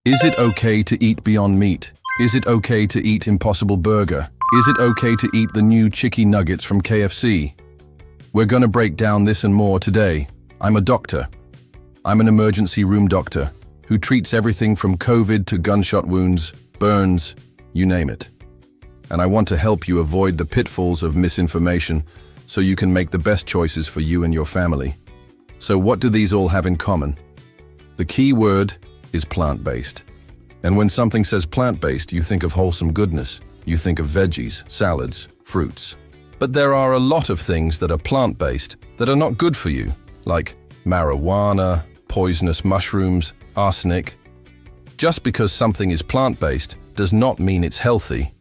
Is it okay to eat Beyond Meat? Is it okay to eat Impossible Burger? Is it okay to eat the new Chicky Nuggets from KFC? We're gonna break down this and more today. I'm a doctor. I'm an emergency room doctor who treats everything from COVID to gunshot wounds, burns, you name it. And I want to help you avoid the pitfalls of misinformation so you can make the best choices for you and your family. So what do these all have in common? The key word is plant-based. And when something says plant-based, you think of wholesome goodness. You think of veggies, salads, fruits. But there are a lot of things that are plant-based that are not good for you, like marijuana, poisonous mushrooms, arsenic. Just because something is plant-based does not mean it's healthy.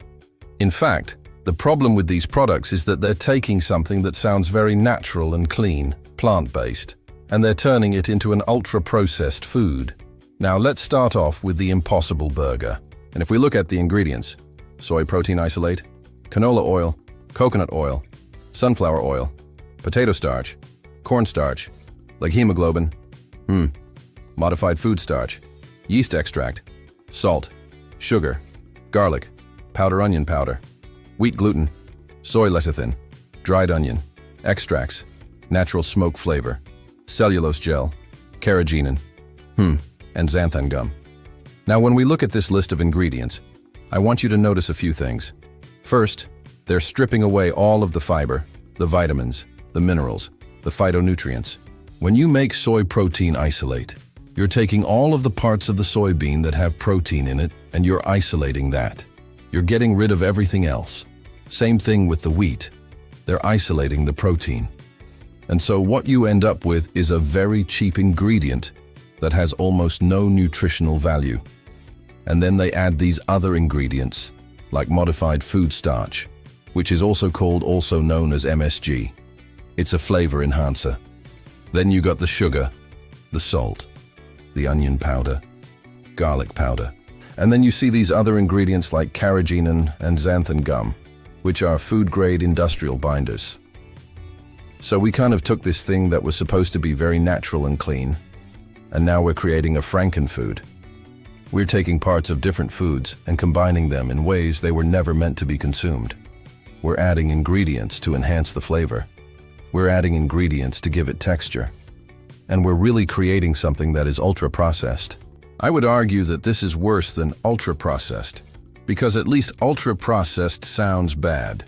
In fact, the problem with these products is that they're taking something that sounds very natural and clean, plant-based, and they're turning it into an ultra-processed food. Now let's start off with the Impossible Burger. And if we look at the ingredients, soy protein isolate, canola oil, coconut oil, sunflower oil, potato starch, cornstarch, like hemoglobin, modified food starch, yeast extract, salt, sugar, garlic, powder onion powder, wheat gluten, soy lecithin, dried onion, extracts, natural smoke flavor, cellulose gel, carrageenan, and xanthan gum. Now when we look at this list of ingredients, I want you to notice a few things. First, they're stripping away all of the fiber, the vitamins, the minerals, the phytonutrients. When you make soy protein isolate, you're taking all of the parts of the soybean that have protein in it and you're isolating that. You're getting rid of everything else. Same thing with the wheat. They're isolating the protein. And so what you end up with is a very cheap ingredient that has almost no nutritional value. And then they add these other ingredients, like modified food starch, which is also known as MSG. It's a flavor enhancer. Then you got the sugar, the salt, the onion powder, garlic powder. And then you see these other ingredients like carrageenan and xanthan gum, which are food-grade industrial binders. So we kind of took this thing that was supposed to be very natural and clean, and now we're creating a frankenfood. We're taking parts of different foods and combining them in ways they were never meant to be consumed. We're adding ingredients to enhance the flavor. We're adding ingredients to give it texture. And we're really creating something that is ultra-processed. I would argue that this is worse than ultra-processed, because at least ultra-processed sounds bad.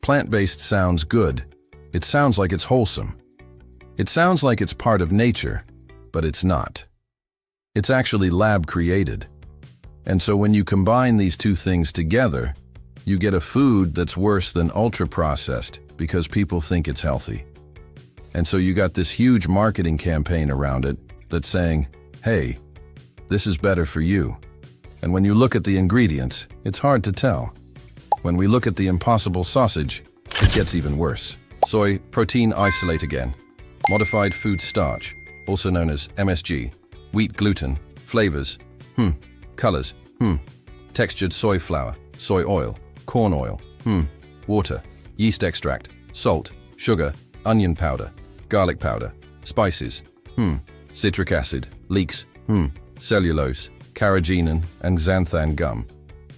Plant-based sounds good. It sounds like it's wholesome. It sounds like it's part of nature, but it's not. It's actually lab-created. And so when you combine these two things together, you get a food that's worse than ultra-processed because people think it's healthy. And so you got this huge marketing campaign around it that's saying, hey, this is better for you. And when you look at the ingredients, it's hard to tell. When we look at the Impossible Sausage, it gets even worse. Soy protein isolate again, modified food starch, also known as MSG, wheat gluten, flavors, colors, textured soy flour, soy oil, corn oil, water, yeast extract, salt, sugar, onion powder, garlic powder, spices, citric acid, leeks, cellulose, carrageenan, and xanthan gum.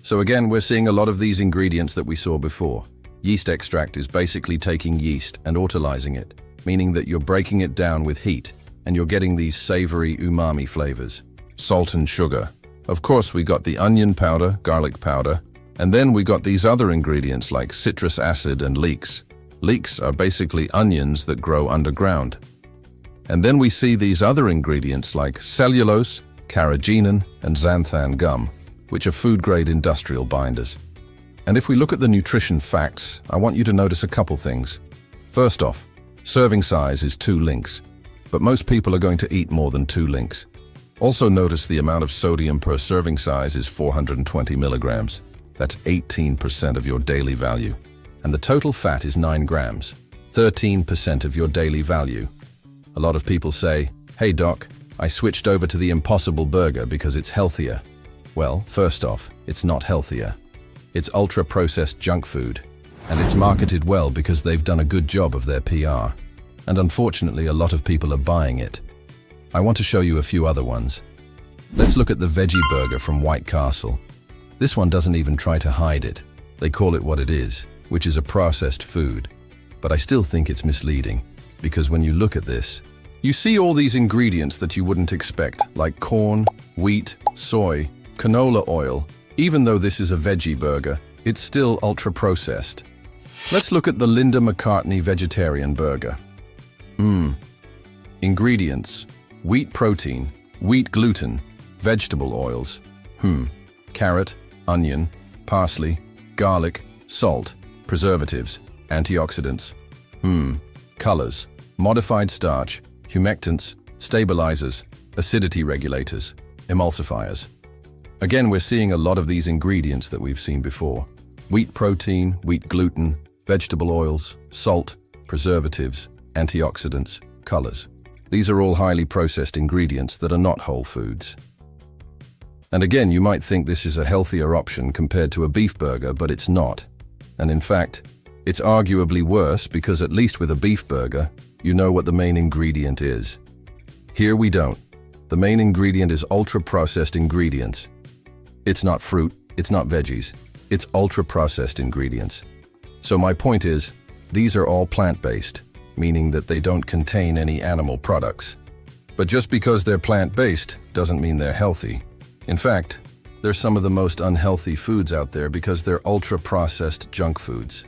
So again, we're seeing a lot of these ingredients that we saw before. Yeast extract is basically taking yeast and autolyzing it, meaning that you're breaking it down with heat, and you're getting these savory umami flavors. Salt and sugar. Of course, we got the onion powder, garlic powder, and then we got these other ingredients like citrus acid and leeks. Leeks are basically onions that grow underground. And then we see these other ingredients like cellulose, carrageenan, and xanthan gum, which are food-grade industrial binders. And if we look at the nutrition facts, I want you to notice a couple things. First off, serving size is 2 links, but most people are going to eat more than 2 links. Also notice the amount of sodium per serving size is 420 milligrams. That's 18% of your daily value. And the total fat is 9 grams, 13% of your daily value. A lot of people say, hey doc, I switched over to the Impossible Burger because it's healthier. Well, first off, it's not healthier. It's ultra-processed junk food, and it's marketed well because they've done a good job of their PR. And unfortunately, a lot of people are buying it. I want to show you a few other ones. Let's look at the veggie burger from White Castle. This one doesn't even try to hide it. They call it what it is, which is a processed food. But I still think it's misleading, because when you look at this, you see all these ingredients that you wouldn't expect, like corn, wheat, soy, canola oil. Even though this is a veggie burger, it's still ultra-processed. Let's look at the Linda McCartney vegetarian burger. Ingredients: wheat protein, wheat gluten, vegetable oils, carrot, onion, parsley, garlic, salt, preservatives, antioxidants, colors, modified starch, humectants, stabilizers, acidity regulators, emulsifiers. Again, we're seeing a lot of these ingredients that we've seen before. Wheat protein, wheat gluten, vegetable oils, salt, preservatives, antioxidants, colors. These are all highly processed ingredients that are not whole foods. And again, you might think this is a healthier option compared to a beef burger, but it's not. And in fact, it's arguably worse because at least with a beef burger, you know what the main ingredient is. Here we don't. The main ingredient is ultra-processed ingredients. It's not fruit, it's not veggies, it's ultra-processed ingredients. So my point is, these are all plant-based, meaning that they don't contain any animal products. But just because they're plant-based doesn't mean they're healthy. In fact, they're some of the most unhealthy foods out there because they're ultra-processed junk foods.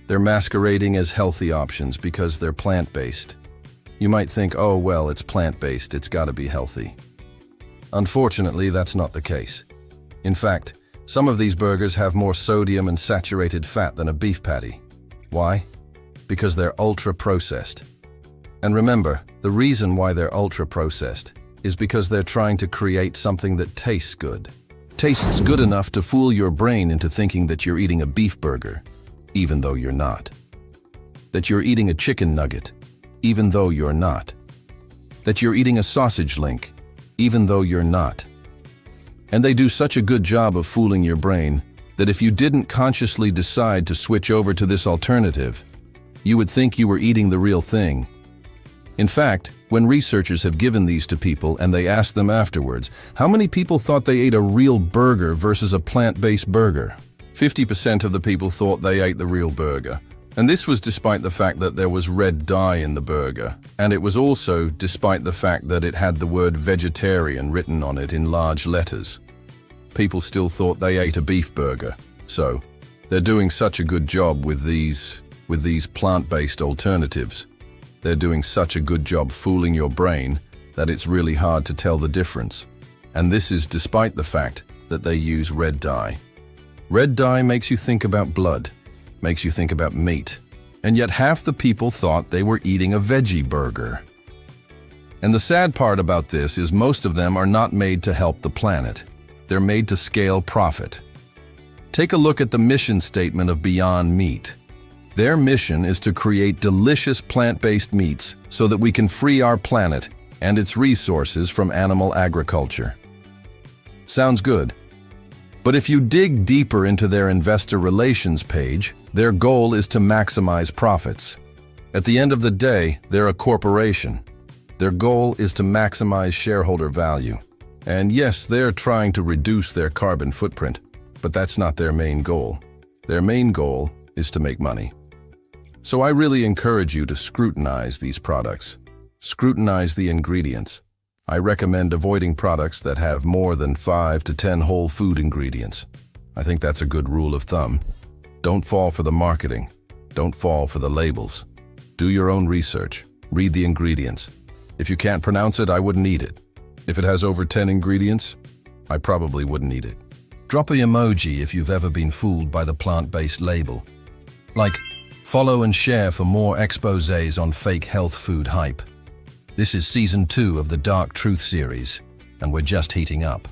They're masquerading as healthy options because they're plant-based. You might think, oh well, it's plant-based, it's gotta be healthy. Unfortunately, that's not the case. In fact, some of these burgers have more sodium and saturated fat than a beef patty. Why? Because they're ultra-processed. And remember, the reason why they're ultra-processed is because they're trying to create something that tastes good. Tastes good enough to fool your brain into thinking that you're eating a beef burger, even though you're not. That you're eating a chicken nugget, even though you're not. That you're eating a sausage link, even though you're not. And they do such a good job of fooling your brain that if you didn't consciously decide to switch over to this alternative, you would think you were eating the real thing. In fact, when researchers have given these to people and they asked them afterwards, how many people thought they ate a real burger versus a plant-based burger? 50% of the people thought they ate the real burger. And this was despite the fact that there was red dye in the burger. And it was also despite the fact that it had the word vegetarian written on it in large letters. People still thought they ate a beef burger. So, they're doing such a good job with these plant-based alternatives. They're doing such a good job fooling your brain that it's really hard to tell the difference. And this is despite the fact that they use red dye. Red dye makes you think about blood, makes you think about meat, and yet half the people thought they were eating a veggie burger. And the sad part about this is most of them are not made to help the planet. They're made to scale profit. Take a look at the mission statement of Beyond Meat. Their mission is to create delicious plant-based meats so that we can free our planet and its resources from animal agriculture. Sounds good. But if you dig deeper into their investor relations page, their goal is to maximize profits. At the end of the day, they're a corporation. Their goal is to maximize shareholder value. And yes, they're trying to reduce their carbon footprint, but that's not their main goal. Their main goal is to make money. So I really encourage you to scrutinize these products. Scrutinize the ingredients. I recommend avoiding products that have more than 5 to 10 whole food ingredients. I think that's a good rule of thumb. Don't fall for the marketing. Don't fall for the labels. Do your own research. Read the ingredients. If you can't pronounce it, I wouldn't eat it. If it has over 10 ingredients, I probably wouldn't eat it. Drop an emoji if you've ever been fooled by the plant-based label. Like, follow and share for more exposés on fake health food hype. This is Season 2 of the Dark Truth series, and we're just heating up.